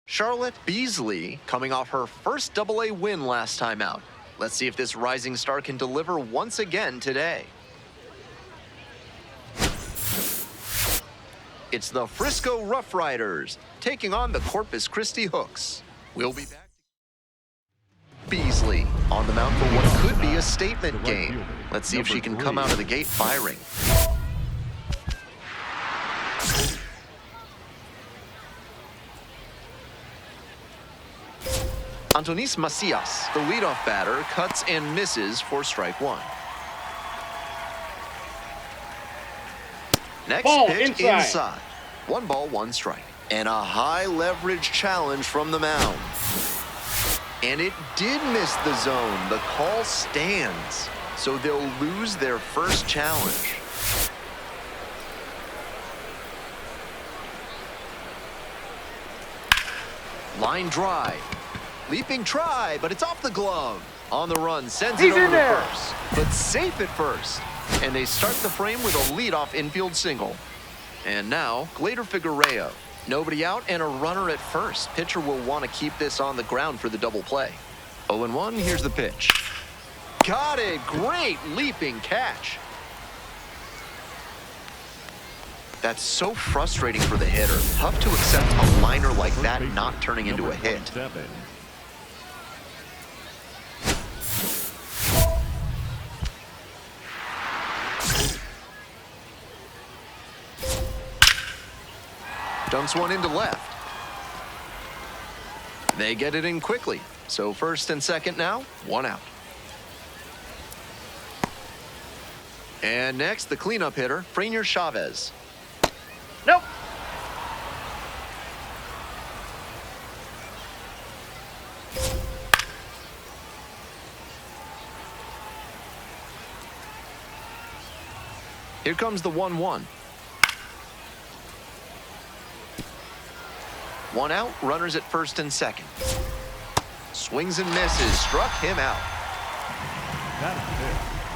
Charlotte Beasley coming off her first Double-A win last time out. Let's see if this rising star can deliver once again today. It's the Frisco Rough Riders taking on the Corpus Christi Hooks. We'll be back. Beasley on the mound for what could be a statement game. Let's see if she can come out of the gate firing. Antonis Macias, the leadoff batter, cuts and misses for strike one. Next ball pitch inside. 1 ball, 1 strike. And a high leverage challenge from the mound. And it did miss the zone. The call stands. So they'll lose their first challenge. Line drive. Leaping try, but it's off the glove. On the run, sends it over to first, but safe at first. And they start the frame with a leadoff infield single. And now, Glader Figueroa. Nobody out and a runner at first. Pitcher will want to keep this on the ground for the double play. 0-1, here's the pitch. Got it, great leaping catch. That's so frustrating for the hitter. Tough to accept a liner like that not turning into a hit. Dumps one into left. They get it in quickly. So first and second now, 1 out. And next, the cleanup hitter, Frenier Chavez. Nope. Here comes the 1-1. 1 out, runners at first and second. Swings and misses, struck him out.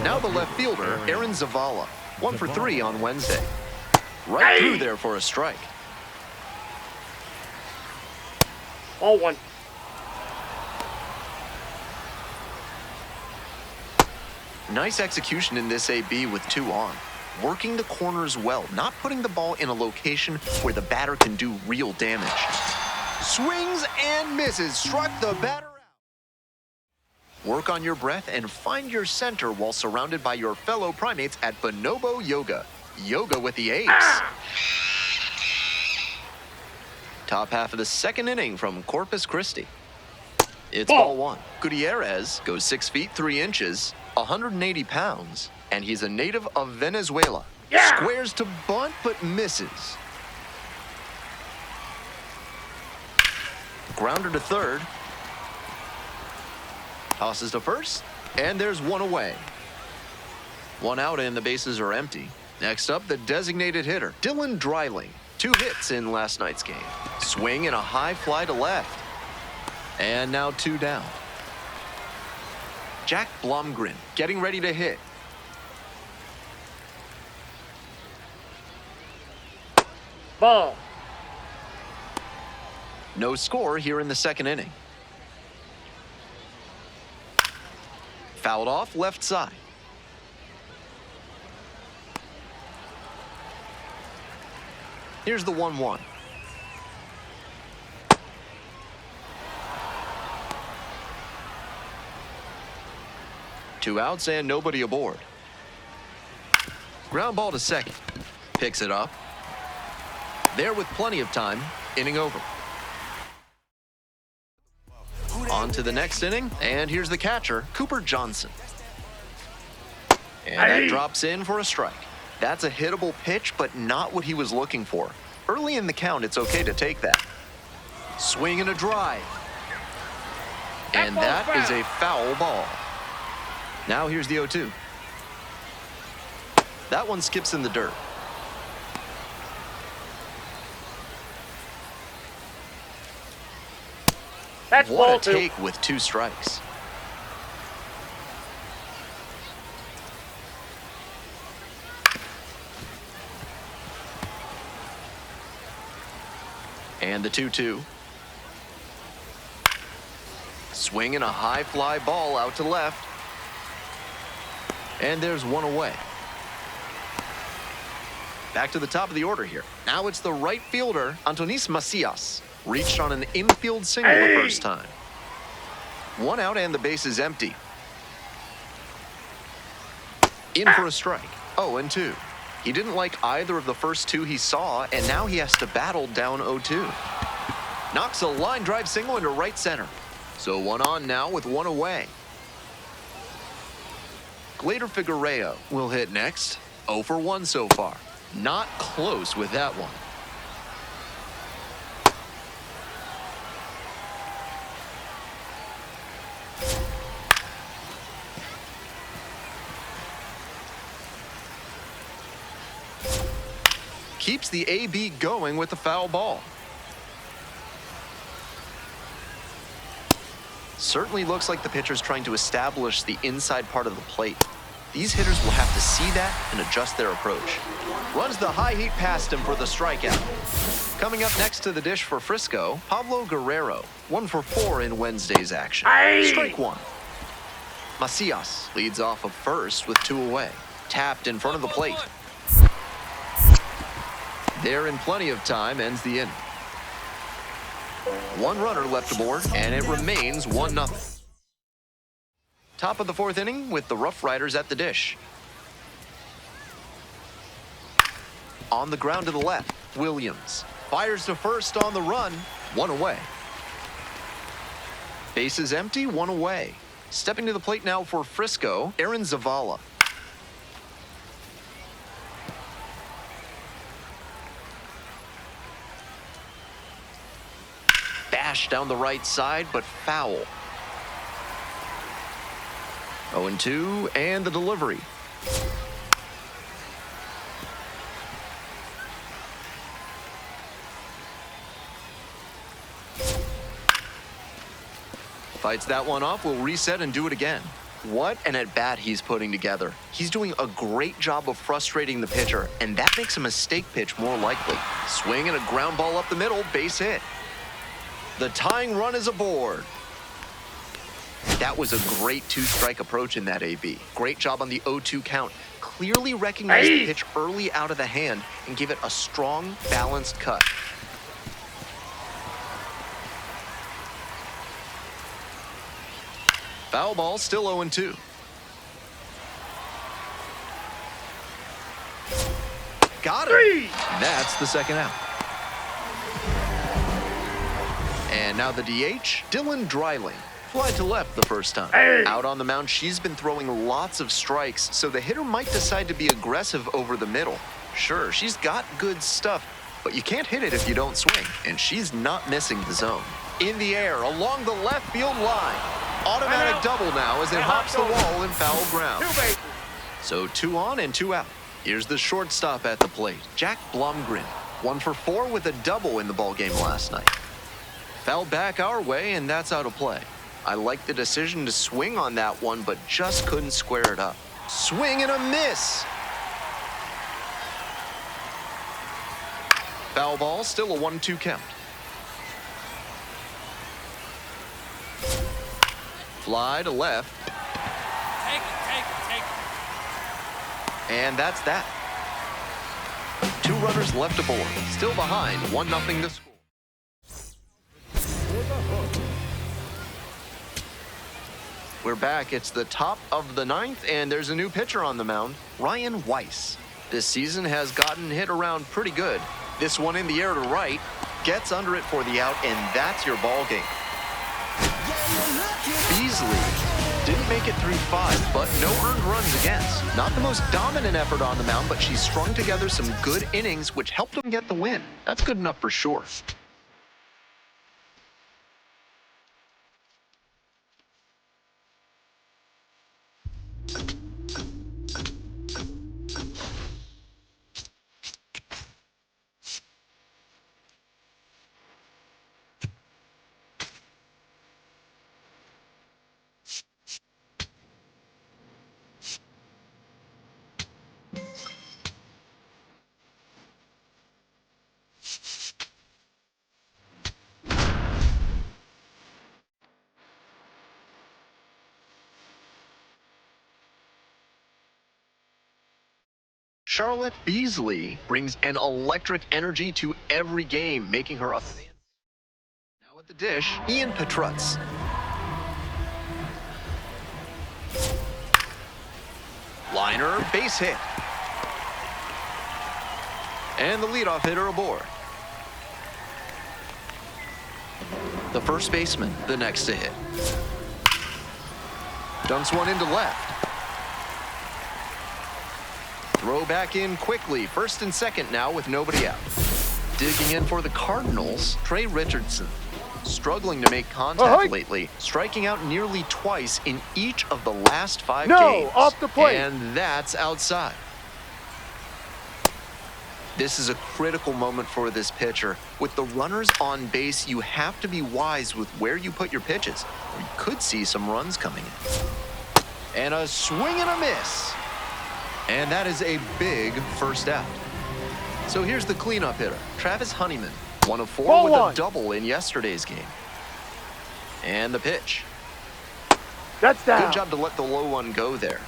Now the left fielder, Aaron Zavala. 1 for 3 on Wednesday. Right through there for a strike. Ball 1. Nice execution in this AB with 2 on. Working the corners well, not putting the ball in a location where the batter can do real damage. Swings and misses, struck the batter out. Work on your breath and find your center while surrounded by your fellow primates at Bonobo Yoga. Yoga with the apes. Top half of the second inning from Corpus Christi. It's ball 1. Gutierrez goes 6 feet 3 inches, 180 pounds, and he's a native of Venezuela. Yeah. Squares to bunt, but misses. Grounder to third. Tosses to first, and there's 1 away. 1 out and the bases are empty. Next up, the designated hitter, Dylan Dreiling. 2 hits in last night's game. Swing and a high fly to left. And now 2 down. Jack Blomgren getting ready to hit. Ball. No score here in the second inning. Fouled off left side. Here's the 1-1. Two outs and nobody aboard. Ground ball to second. Picks it up. There with plenty of time. Inning over. On to the next inning, and here's the catcher, Cooper Johnson. And that drops in for a strike. That's a hittable pitch, but not what he was looking for. Early in the count, it's okay to take that. Swing and a drive. And that is a foul ball. Now here's the 0-2. That one skips in the dirt. That's what ball a 2. take with 2 strikes. And the 2-2. Swinging a high fly ball out to left. And there's one away. Back to the top of the order here. Now it's the right fielder, Antonis Macias. Reached on an infield single the first time. One out and the base is empty. In for a strike. 0-2. He didn't like either of the first two he saw, and now he has to battle down 0-2. Knocks a line drive single into right center. So one on now with one away. Glader Figueroa will hit next. 0 for 1 so far. Not close with that one. Keeps the AB going with the foul ball. Certainly looks like the pitcher's trying to establish the inside part of the plate. These hitters will have to see that and adjust their approach. Runs the high heat past him for the strikeout. Coming up next to the dish for Frisco, Pablo Guerrero. 1 for 4 in Wednesday's action. Strike one. Macias leads off of first with 2 away. Tapped in front of the plate. There in plenty of time, ends the inning. 1 runner left aboard, and it remains 1-0. Top of the 4th inning with the Rough Riders at the dish. On the ground to the left, Williams. Fires to first on the run, 1 away. Base is empty, 1 away. Stepping to the plate now for Frisco, Aaron Zavala. Down the right side, but foul. 0-2, and the delivery. Fights that one off, will reset and do it again. What an at-bat he's putting together. He's doing a great job of frustrating the pitcher, and that makes a mistake pitch more likely. Swing and a ground ball up the middle, base hit. The tying run is aboard. That was a great 2-strike approach in that AB. Great job on the 0-2 count. Clearly recognized the pitch early out of the hand and gave it a strong, balanced cut. Foul ball, still 0-2. Got it. That's the second out. And now the DH, Dylan Dreiling. Fly to left the first time. Out on the mound, she's been throwing lots of strikes, so the hitter might decide to be aggressive over the middle. Sure, she's got good stuff, but you can't hit it if you don't swing, and she's not missing the zone. In the air, along the left field line. Automatic double now as it hops the wall in foul ground. So 2 on and 2 out. Here's the shortstop at the plate, Jack Blomgren. 1 for 4 with a double in the ballgame last night. Fell back our way, and that's out of play. I like the decision to swing on that one, but just couldn't square it up. Swing and a miss. Foul ball, still a 1-2 count. Fly to left. Take it. And that's that. 2 runners left aboard. Still behind, 1-0 to score. We're back. It's the top of the 9th, and there's a new pitcher on the mound, Ryan Weiss. This season has gotten hit around pretty good. This one in the air to right, gets under it for the out, and that's your ball game. Beasley didn't make it through 5, but no earned runs against. Not the most dominant effort on the mound, but she strung together some good innings, which helped them get the win. That's good enough for sure. Charlotte Beasley brings an electric energy to every game, making her a fan. Now at the dish, Ian Petrutz. Liner, base hit. And the leadoff hitter aboard. The first baseman, the next to hit. Dunks one into left. Throw back in quickly. First and second now with nobody out. Digging in for the Cardinals, Trey Richardson. Struggling to make contact lately, striking out nearly twice in each of the last 5 games. Off the plate. And that's outside. This is a critical moment for this pitcher. With the runners on base, you have to be wise with where you put your pitches, or you could see some runs coming in. And a swing and a miss. And that is a big first out. So here's the cleanup hitter, Travis Honeyman, 1 of 4 with a double in yesterday's game. And the pitch. That's down. Good job to let the low one go there.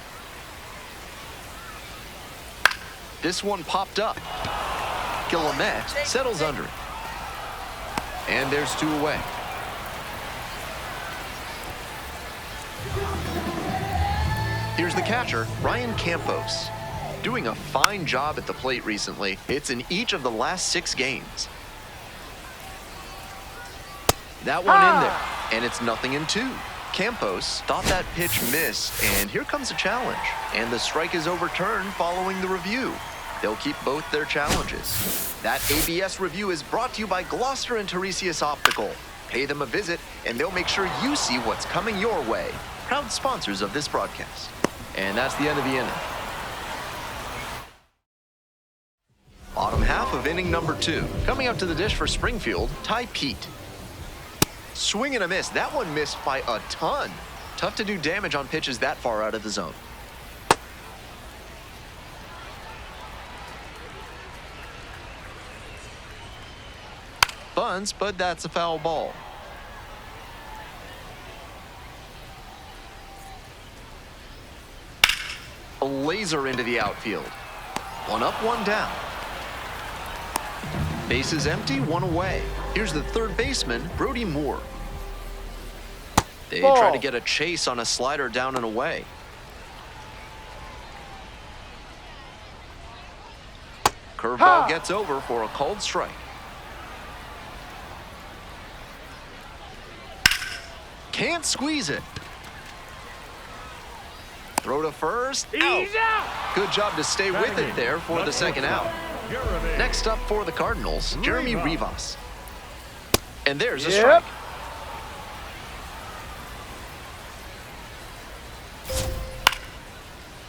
This one popped up. Guillemette settles under it. And there's 2 away. Here's the catcher, Ryan Campos. Doing a fine job at the plate recently. It's in each of the last 6 games. That one in there, and it's 0-2. Campos thought that pitch missed, and here comes a challenge. And the strike is overturned following the review. They'll keep both their challenges. That ABS review is brought to you by Gloucester and Tiresias Optical. Pay them a visit, and they'll make sure you see what's coming your way. Proud sponsors of this broadcast. And that's the end of the inning. Bottom half of inning number 2. Coming up to the dish for Springfield, Ty Pete. Swing and a miss. That one missed by a ton. Tough to do damage on pitches that far out of the zone. Bunts, but that's a foul ball. A laser into the outfield. 1 up, 1 down. Bases empty, 1 away. Here's the third baseman, Brody Moore. They try to get a chase on a slider down and away. Curveball gets over for a called strike. Can't squeeze it. Throw to first. Out. Good job to stay with it there for the second out. Next up for the Cardinals, Jeremy Rivas. And there's a strike.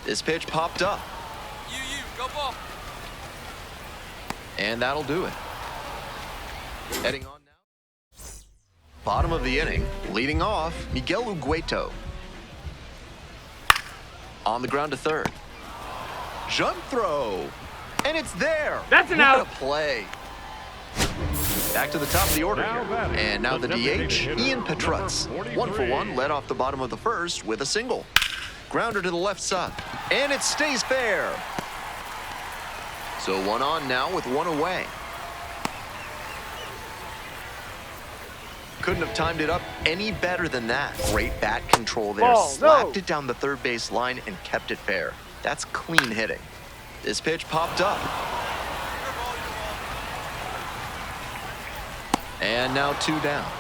This pitch popped up. Go ball. And that'll do it. Heading on now. Bottom of the inning, leading off, Miguel Ugueto. On the ground to third. Jump throw. And it's there. That's an out. What a play. Back to the top of the order here. And now the DH, Ian Petrutz. 1 for 1, led off the bottom of the first with a single. Grounder to the left side. And it stays fair. So 1 on now with 1 away. Couldn't have timed it up any better than that. Great bat control there. Slapped it down the third base line and kept it fair. That's clean hitting. This pitch popped up. And now 2 down.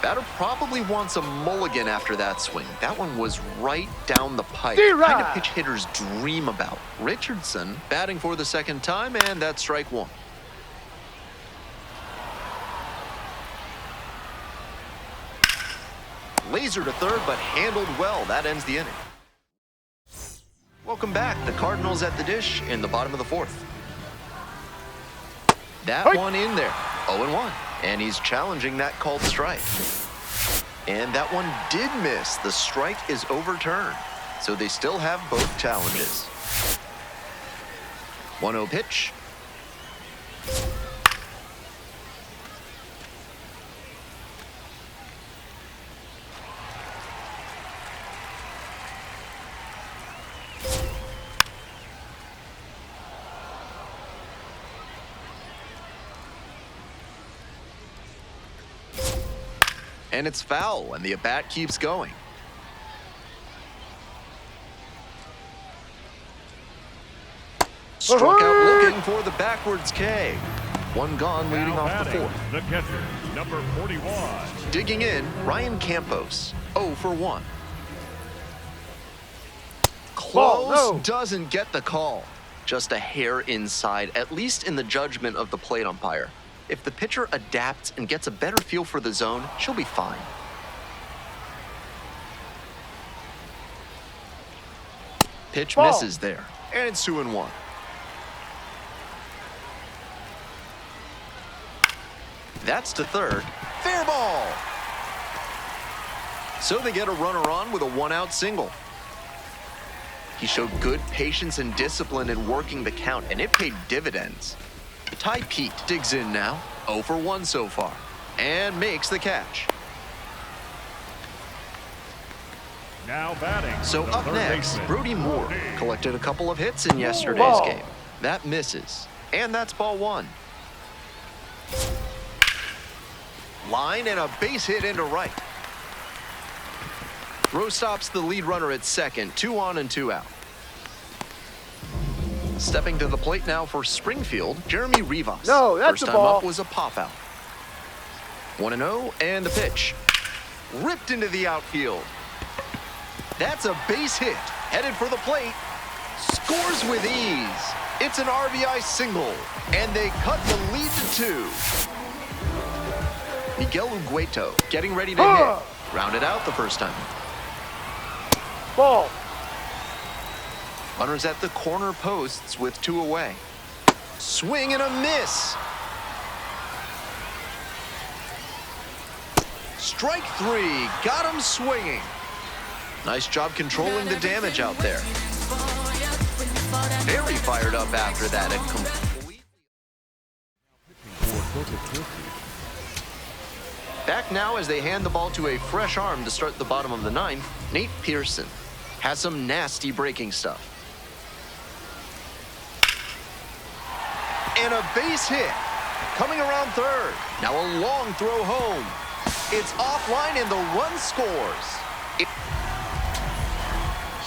Batter probably wants a mulligan after that swing. That one was right down the pipe. Kind of pitch hitters dream about. Richardson batting for the second time, and that's strike 1. Laser to third, but handled well. That ends the inning. Welcome back. The Cardinals at the dish in the bottom of the 4th. That one in there. 0-1. And he's challenging that called strike. And that one did miss. The strike is overturned. So they still have both challenges. 1-0 pitch. And it's foul, and the at-bat keeps going. Struck out looking for the backwards K. One gone leading off the fourth. The catcher, number 41. Digging in, Ryan Campos, 0 for 1. Close, doesn't get the call. Just a hair inside, at least in the judgment of the plate umpire. If the pitcher adapts and gets a better feel for the zone, she'll be fine. Pitch misses there, and it's 2-1. That's to third. Fair ball. So they get a runner on with a one-out single. He showed good patience and discipline in working the count, and it paid dividends. Ty Pete digs in now, 0 for 1 so far, and makes the catch. Now batting. So up next, Brody Moore collected a couple of hits in yesterday's game. That misses, and that's ball 1. Line and a base hit into right. Throw stops the lead runner at second, 2 on and 2 out. Stepping to the plate now for Springfield, Jeremy Rivas. No, that's First a time ball. up was a pop-out. 1-0, and the pitch. Ripped into the outfield. That's a base hit. Headed for the plate. Scores with ease. It's an RBI single, and they cut the lead to 2. Miguel Ugueto getting ready to hit. Rounded out the first time. Ball. Runners at the corner posts with 2 away. Swing and a miss. Strike 3. Got him swinging. Nice job controlling the damage out there. Very fired up after that. And completely. Back now as they hand the ball to a fresh arm to start the bottom of the 9th. Nate Pearson has some nasty breaking stuff. And a base hit. Coming around third. Now a long throw home. It's offline and the run scores.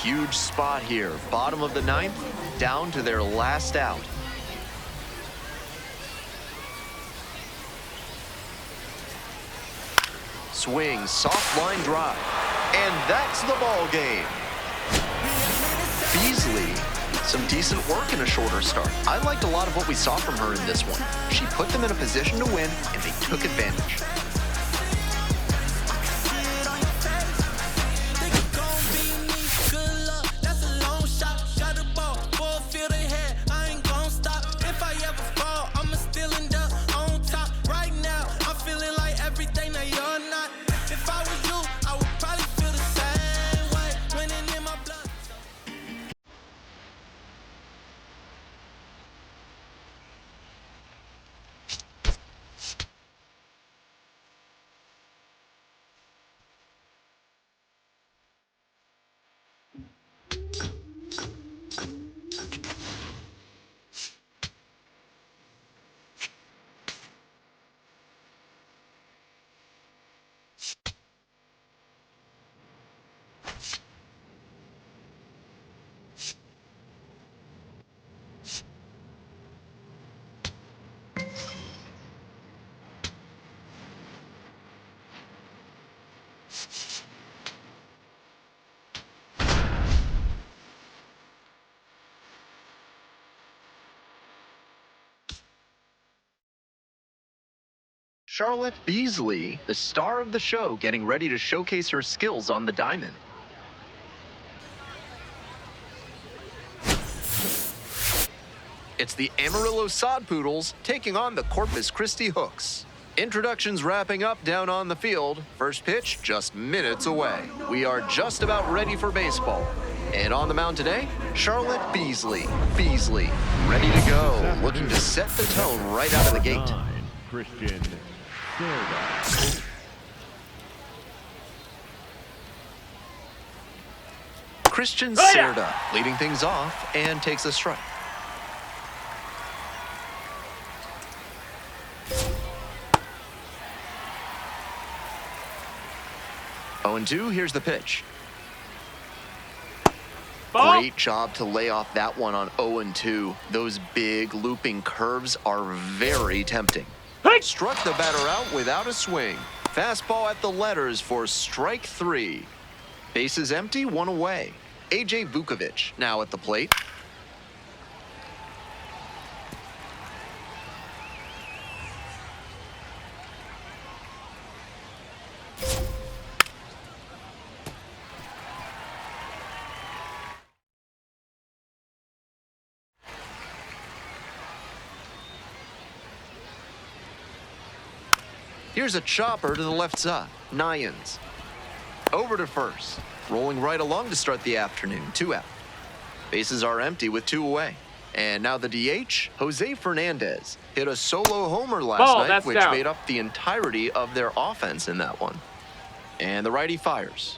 Huge spot here. Bottom of the 9th, down to their last out. Swing, soft line drive. And that's the ball game. Beasley, some decent work in a shorter start. I liked a lot of what we saw from her in this one. She put them in a position to win, and they took advantage. Charlotte Beasley, the star of the show, getting ready to showcase her skills on the diamond. It's the Amarillo Sod Poodles taking on the Corpus Christi Hooks. Introductions wrapping up down on the field. First pitch just minutes away. We are just about ready for baseball. And on the mound today, Charlotte Beasley. Beasley, ready to go, looking to set the tone right out of the gate. Christian. Christian Cerda leading things off and takes a strike. 0-2, here's the pitch. Ball. Great job to lay off that one on 0-2. Those big looping curves are very tempting. Hey. Struck the batter out without a swing. Fastball at the letters for strike 3. Bases empty, 1 away. A.J. Vukovic now at the plate. Here's a chopper to the left side. Nyans. Over to first. Rolling right along to start the afternoon. 2 out. Bases are empty with 2 away. And now the DH, Jose Fernandez, hit a solo homer last night, which made up the entirety of their offense in that one. And the righty fires.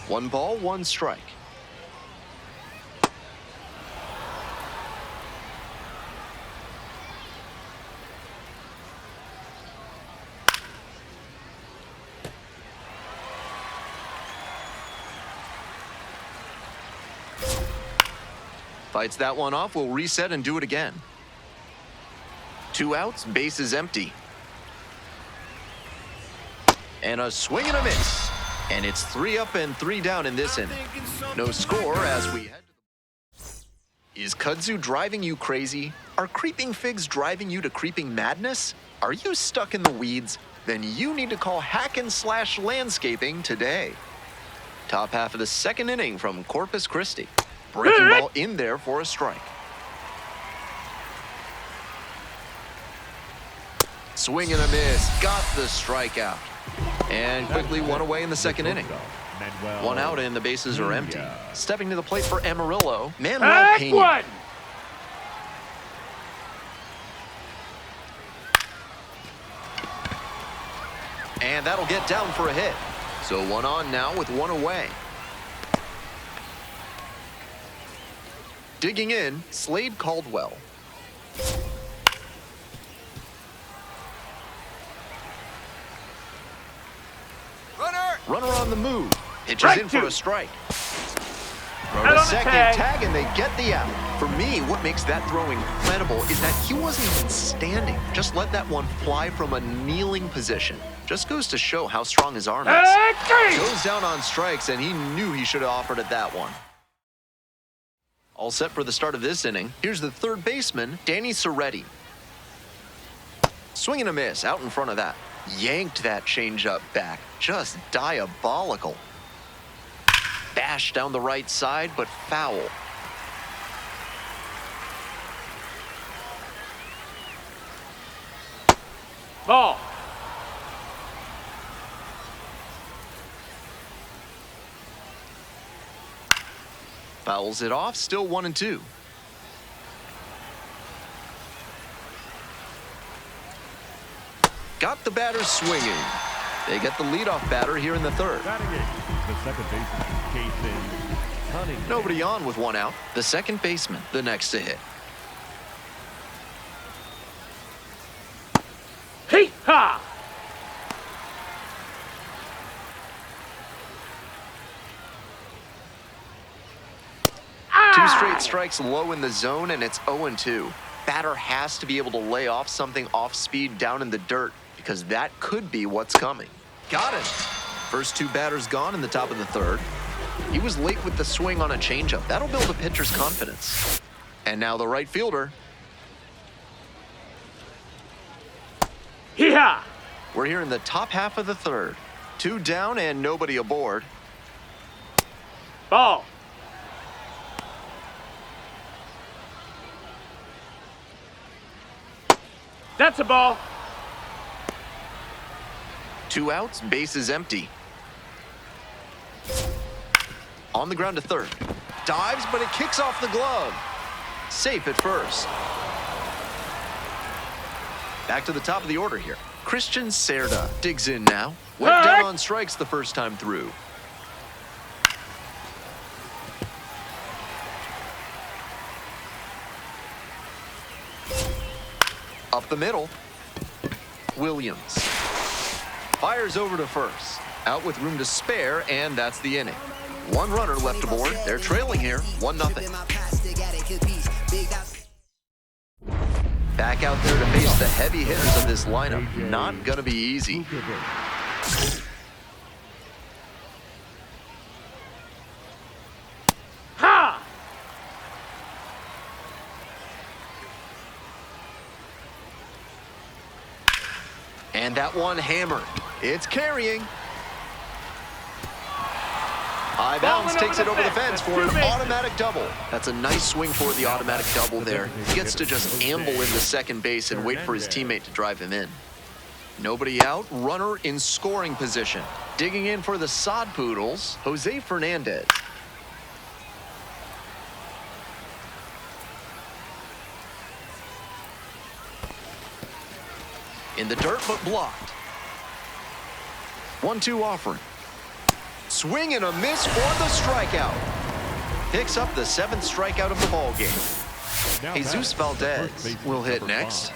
One ball, 1 strike. Fights that one off, we'll reset and do it again. 2 outs, bases empty. And a swing and a miss. And it's 3 up and 3 down in this inning. No score as we head to the... Is kudzu driving you crazy? Are creeping figs driving you to creeping madness? Are you stuck in the weeds? Then you need to call Hack and Slash Landscaping today. Top half of the 2nd inning from Corpus Christi. Breaking ball in there for a strike. Swing and a miss. Got the strikeout. And quickly 1 away in the 2nd inning. 1 out and the bases are empty. Stepping to the plate for Amarillo, Manuel Pena. And that'll get down for a hit. So 1 on now with 1 away. Digging in, Slade Caldwell. Runner on the move. Pitches in for a strike. Throw to second, tag, and they get the out. For me, what makes that throw incredible is that he wasn't even standing. Just let that one fly from a kneeling position. Just goes to show how strong his arm is. Goes down on strikes, and he knew he should have offered at that one. All set for the start of this inning. Here's the 3rd baseman, Danny Serretti. Swing and a miss out in front of that. Yanked that changeup back. Just diabolical. Bash down the right side, but foul. Ball. Fouls it off, still 1-2. Got the batter swinging. They get the leadoff batter here in the 3rd. The 2nd baseman, Jason Cunningham. Nobody on with 1 out. The 2nd baseman, the next to hit. Hee-ha! Two straight strikes low in the zone, and it's 0-2. Batter has to be able to lay off something off speed down in the dirt, because that could be what's coming. Got it. First 2 batters gone in the top of the 3rd. He was late with the swing on a changeup. That'll build a pitcher's confidence. And now the right fielder. Hee-ha! We're here in the top half of the 3rd. 2 down and nobody aboard. Ball. That's a ball. 2 outs, bases empty. On the ground to 3rd. Dives, but it kicks off the glove. Safe at first. Back to the top of the order here. Christian Cerda digs in now. Went down on strikes the first time through. Up the middle. Williams. Fires over to first. Out with room to spare, and that's the inning. One runner left aboard. They're trailing here, 1-0. Back out there to face the heavy hitters of this lineup. Not going to be easy. Ha! And that one hammered. It's carrying. High bounce takes it over the fence for an automatic double. That's a nice swing for the automatic double there. He gets to just amble into second base and wait for his teammate to drive him in. Nobody out, runner in scoring position. Digging in for the Sod Poodles, Jose Fernandez. In the dirt, but blocked. 1-2 offering. Swing and a miss for the strikeout. Picks up the 7th strikeout of the ball game. Jesus Valdez will hit next.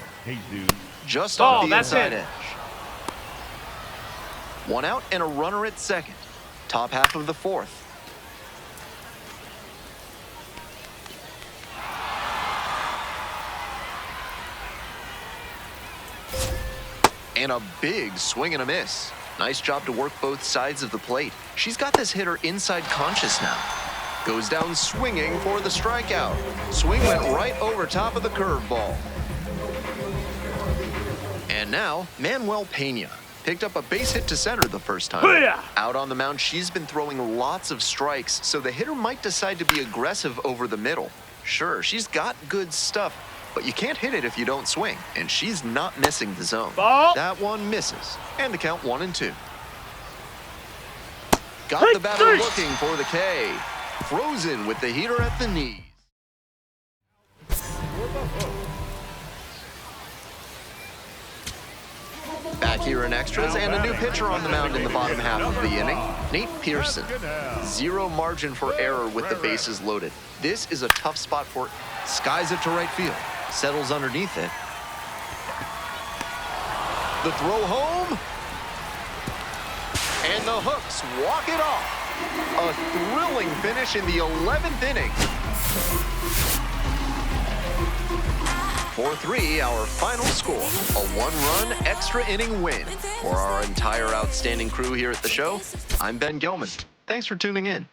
Just off the inside edge. 1 out and a runner at second. Top half of the 4th. And a big swing and a miss. Nice job to work both sides of the plate. She's got this hitter inside conscious now. Goes down swinging for the strikeout. Swing went right over top of the curveball. And now, Manuel Pena picked up a base hit to center the first time. Out on the mound, she's been throwing lots of strikes, so the hitter might decide to be aggressive over the middle. Sure, she's got good stuff, but you can't hit it if you don't swing, and she's not missing the zone. Ball. That one misses, and the count 1-2. Got the batter looking for the K. Frozen with the heater at the knees. Back here in extras, and a new pitcher on the mound in the bottom half of the inning. Nate Pearson. 0 margin for error with the bases loaded. This is a tough spot for skies it to right field. Settles underneath it. The throw home. And the hooks walk it off. A thrilling finish in the 11th inning. 4-3, our final score. A 1-run extra inning win. For our entire outstanding crew here at the show, I'm Ben Gilman. Thanks for tuning in.